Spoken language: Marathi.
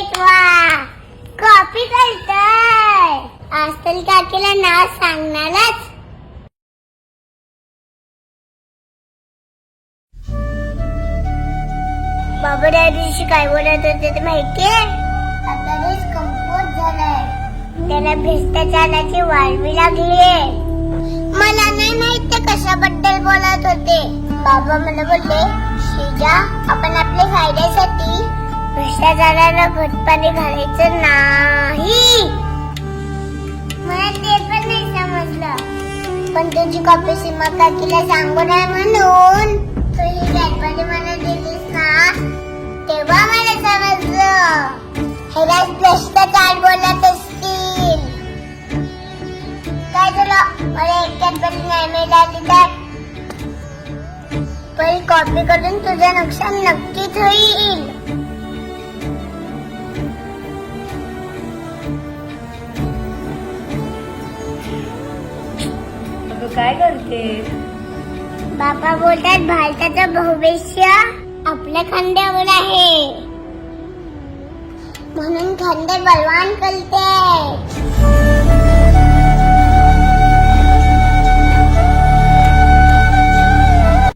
ग्रेट वा कॉपी करताय आजकाल काकीला नाव सांगणारच. बाबा त्या दिवशी काय बोलत होते ते माहितीये? आता देश कमकुवत झालाय, त्याला भ्रष्टाचाराची वाळवी लागलीये. मला नाही माहित ते कशाबद्दल बोलत होते. बाबा मला बोलले, श्रीजा आपण आपल्या फायद्यासाठी भ्रष्टाचाराला खतपाणी घालायचं नाही. मला ते पण नाही समजलं, पण तुझी कॉपी सीमा काकीला सांगू नये म्हणून तू ही गणपती मला दिलीस ना, तेव्हा मला समजलं ह्यालाच भ्रष्टाचार बोलत असतील. काय झालं मला एक गणपती नाही मिळाली तर पण कॉपी करून तुझं नुकसान नक्कीच होईल. काय करते? बाबा बोलतात भारताचं भविष्य आपल्या खांद्यावर आहे, म्हणून खांदे बलवान करते.